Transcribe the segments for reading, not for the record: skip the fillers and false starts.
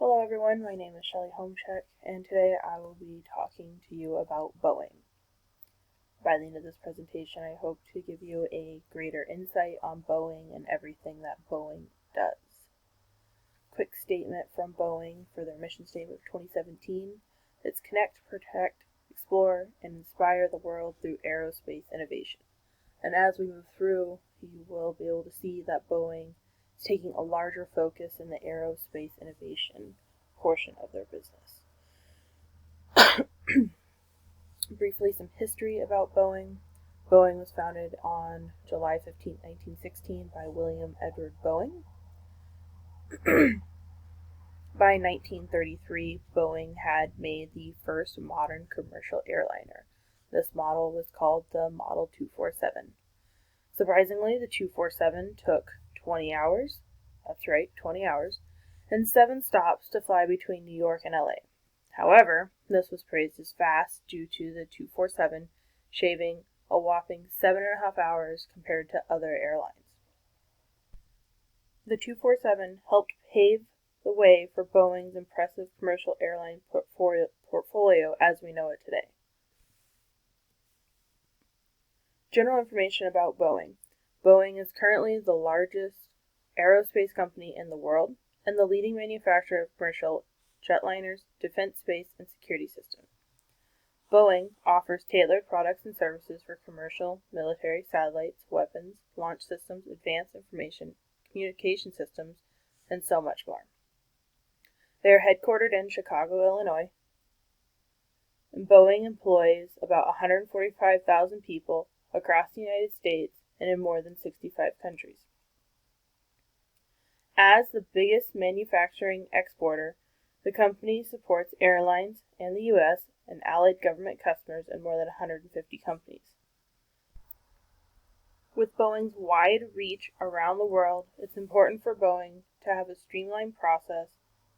Hello everyone, my name is Shelly Homechek, and today I will be talking to you about Boeing. By the end of this presentation, I hope to give you a greater insight on Boeing and everything that Boeing does. Quick statement from Boeing for their mission statement of 2017. It's connect, protect, explore, and inspire the world through aerospace innovation. And as we move through, you will be able to see that Boeing is taking a larger focus in the aerospace innovation portion of their business. Briefly, some history about Boeing. Boeing was founded on July 15, 1916 by William Edward Boeing. By 1933, Boeing had made the first modern commercial airliner. This model was called the Model 247. Surprisingly, the 247 took 20 hours, that's right, 20 hours, and 7 stops to fly between New York and LA. However, this was praised as fast due to the 247 shaving a whopping 7.5 hours compared to other airlines. The 247 helped pave the way for Boeing's impressive commercial airline portfolio as we know it today. General information about Boeing. Boeing is currently the largest aerospace company in the world and the leading manufacturer of commercial jetliners, defense, space, and security systems. Boeing offers tailored products and services for commercial, military, satellites, weapons, launch systems, advanced information communication systems, and so much more. They are headquartered in Chicago, Illinois, and Boeing employs about 145,000 people across the United States and in more than 65 countries. As the biggest manufacturing exporter, the company supports airlines in the U.S. and allied government customers in more than 150 companies. With Boeing's wide reach around the world, it's important for Boeing to have a streamlined process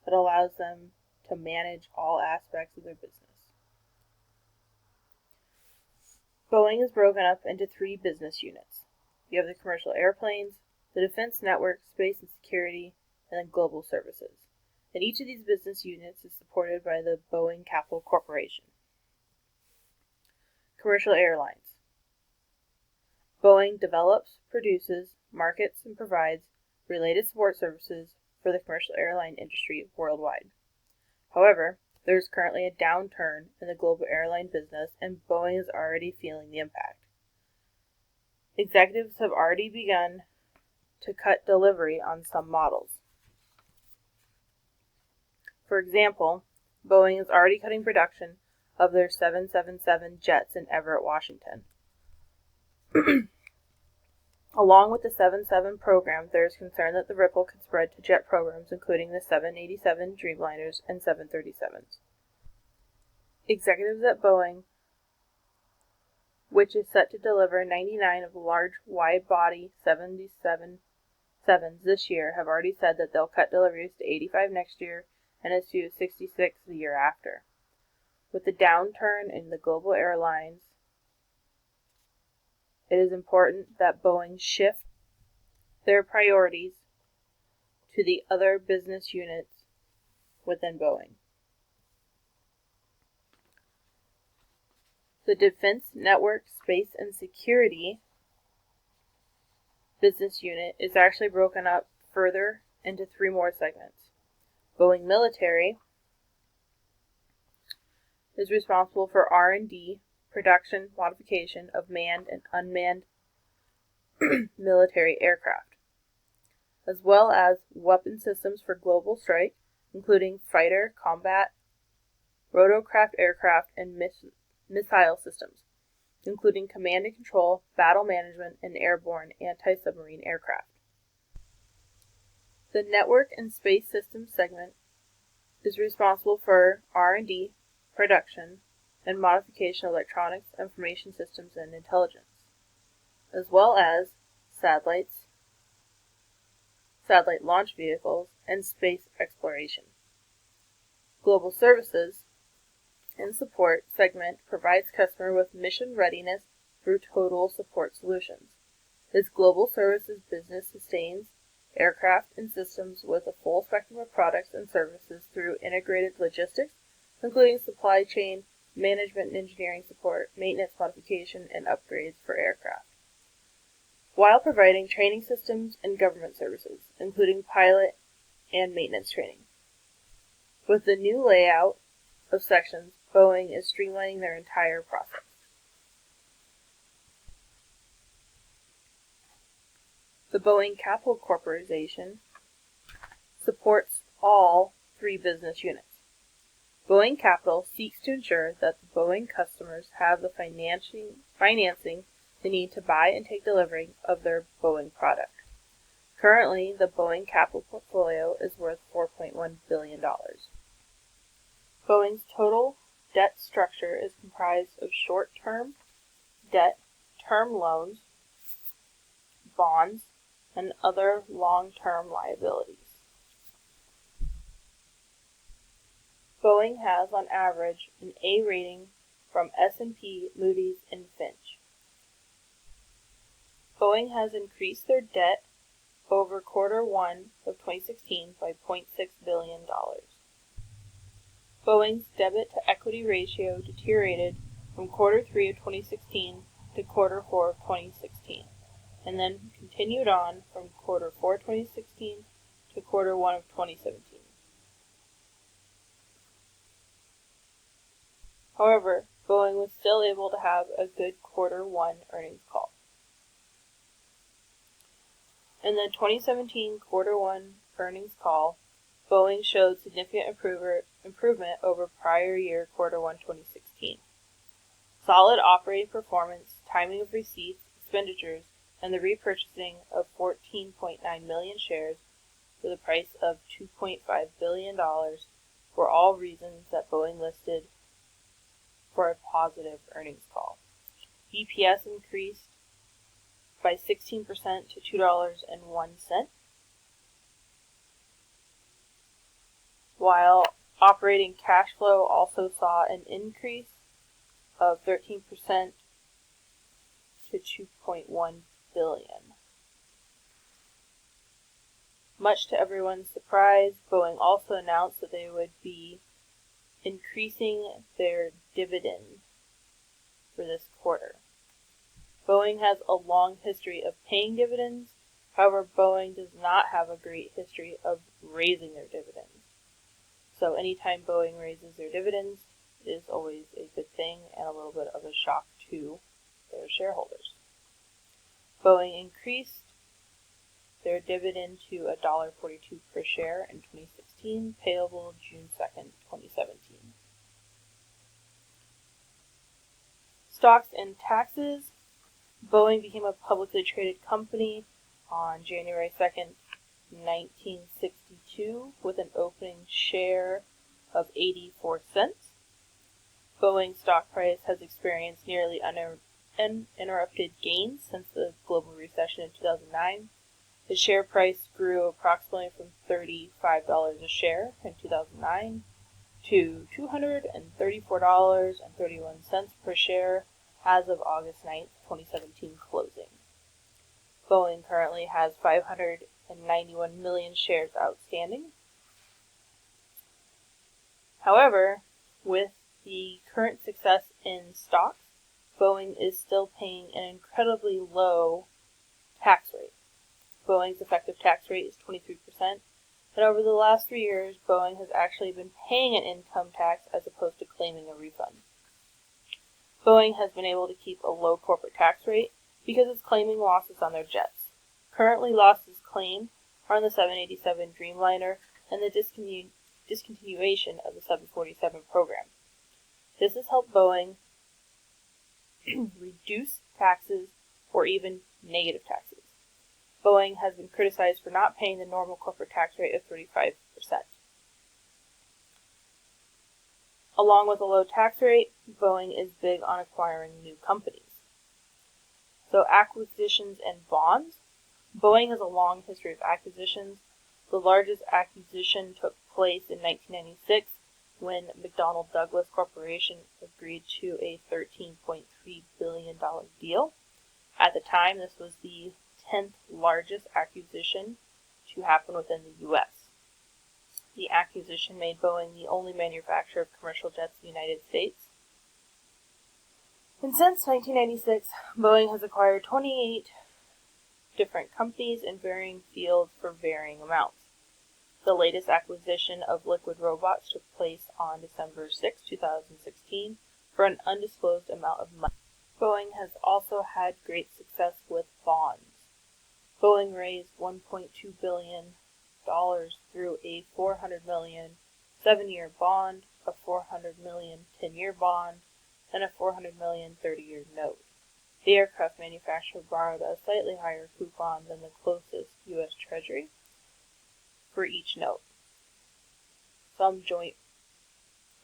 that allows them to manage all aspects of their business. Boeing is broken up into 3 business units. You have the commercial airplanes, the defense network, space and security, and then global services. And each of these business units is supported by the Boeing Capital Corporation. Commercial airlines. Boeing develops, produces, markets, and provides related support services for the commercial airline industry worldwide. However, there is currently a downturn in the global airline business, and Boeing is already feeling the impact. Executives have already begun to cut delivery on some models. For example, Boeing is already cutting production of their 777 jets in Everett, Washington. Along with the 777 program, there is concern that the ripple could spread to jet programs including the 787 Dreamliners and 737s. Executives at Boeing, which is set to deliver 99 of the large wide-body 777s this year, have already said that they'll cut deliveries to 85 next year and as few as 66 the year after. With the downturn in the global airlines, it is important that Boeing shift their priorities to the other business units within Boeing. The Defense Network, Space and Security business unit is actually broken up further into 3 more segments. Boeing Military is responsible for R&D, production, modification of manned and unmanned military aircraft, as well as weapon systems for global strike, including fighter, combat, rotorcraft aircraft, and missile systems, including command and control, battle management, and airborne anti-submarine aircraft. The Network and Space Systems segment is responsible for R&D, production, and modification of electronics, information systems, and intelligence, as well as satellites, satellite launch vehicles, and space exploration. Global Services and Support segment provides customer with mission readiness through total support solutions. This global services business sustains aircraft and systems with a full spectrum of products and services through integrated logistics, including supply chain, management and engineering support, maintenance modification, and upgrades for aircraft, while providing training systems and government services, including pilot and maintenance training. With the new layout of sections, Boeing is streamlining their entire process. The Boeing Capital Corporation supports all 3 business units. Boeing Capital seeks to ensure that the Boeing customers have the financing they need to buy and take delivery of their Boeing product. Currently, the Boeing Capital portfolio is worth $4.1 billion. Boeing's total debt structure is comprised of short-term debt, term loans, bonds, and other long-term liabilities. Boeing has, on average, an A rating from S&P, Moody's, and Fitch. Boeing has increased their debt over Q1 of 2016 by $0.6 billion. Boeing's debit-to-equity ratio deteriorated from Q3 of 2016 to Q4 of 2016, and then continued on from Q4 2016 to Q1 of 2017. However, Boeing was still able to have a good Q1 earnings call. In the 2017 Q1 earnings call, Boeing showed significant improvement over prior year Q1 2016. Solid operating performance, timing of receipts, expenditures, and the repurchasing of 14.9 million shares for the price of $2.5 billion were all reasons that Boeing listed for a positive earnings call. EPS increased by 16% to $2.01, while operating cash flow also saw an increase of 13% to $2.1 billion. Much to everyone's surprise, Boeing also announced that they would be increasing their dividend for this quarter. Boeing has a long history of paying dividends. However, Boeing does not have a great history of raising their dividends. So anytime Boeing raises their dividends, it is always a good thing and a little bit of a shock to their shareholders. Boeing increased their dividend to $1.42 per share in 2016, payable June 2nd, 2017. Stocks and taxes. Boeing became a publicly traded company on January 2nd, 1962, with an opening share of 84 cents. Boeing's stock price has experienced nearly uninterrupted gains since the global recession in 2009. The share price grew approximately from $35 a share in 2009 to $234.31 per share as of August 9th, 2017 closing. Boeing currently has 591 million shares outstanding. However, with the current success in stocks, Boeing is still paying an incredibly low tax rate. Boeing's effective tax rate is 23%, and over the last 3 years, Boeing has actually been paying an income tax as opposed to claiming a refund. Boeing has been able to keep a low corporate tax rate because it's claiming losses on their jets. Currently, losses claimed are on the 787 Dreamliner and the discontinuation of the 747 program. This has helped Boeing reduce taxes or even negative taxes. Boeing has been criticized for not paying the normal corporate tax rate of 35%. Along with a low tax rate, Boeing is big on acquiring new companies. So acquisitions and bonds. Boeing has a long history of acquisitions. The largest acquisition took place in 1996 when McDonnell Douglas Corporation agreed to a $13.3 billion deal. At the time, this was the 10th largest acquisition to happen within the U.S. The acquisition made Boeing the only manufacturer of commercial jets in the United States. And since 1996, Boeing has acquired 28 different companies in varying fields for varying amounts. The latest acquisition of Liquid Robots took place on December 6, 2016, for an undisclosed amount of money. Boeing has also had great success with bonds. Boeing raised $1.2 billion through a $400 million 7-year bond, a $400 million 10-year bond, and a $400 million 30-year note. The aircraft manufacturer borrowed a slightly higher coupon than the closest U.S. Treasury for each note. Some joint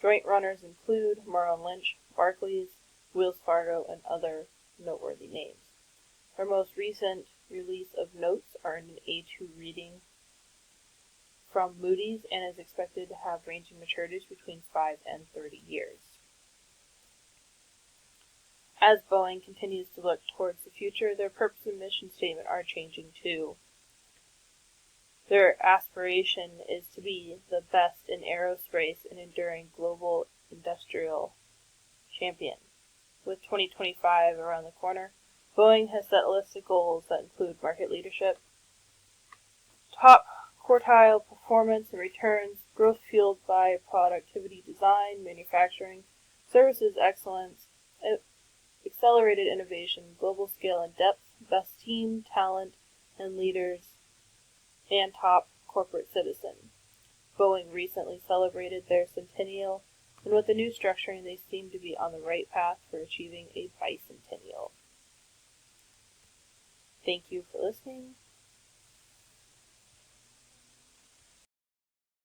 runners include Merrill Lynch, Barclays, Wells Fargo, and other noteworthy names. Our most recent release of notes are in an A2 reading from Moody's and is expected to have ranging maturities between 5 and 30 years. As Boeing continues to look towards the future, their purpose and mission statement are changing too. Their aspiration is to be the best in aerospace and enduring global industrial champion. With 2025 around the corner, Boeing has set a list of goals that include market leadership, top quartile performance and returns, growth fueled by productivity design, manufacturing, services excellence, accelerated innovation, global scale and depth, best team, talent, and leaders, and top corporate citizen. Boeing recently celebrated their centennial, and with the new structuring, they seem to be on the right path for achieving a bicentennial. Thank you for listening.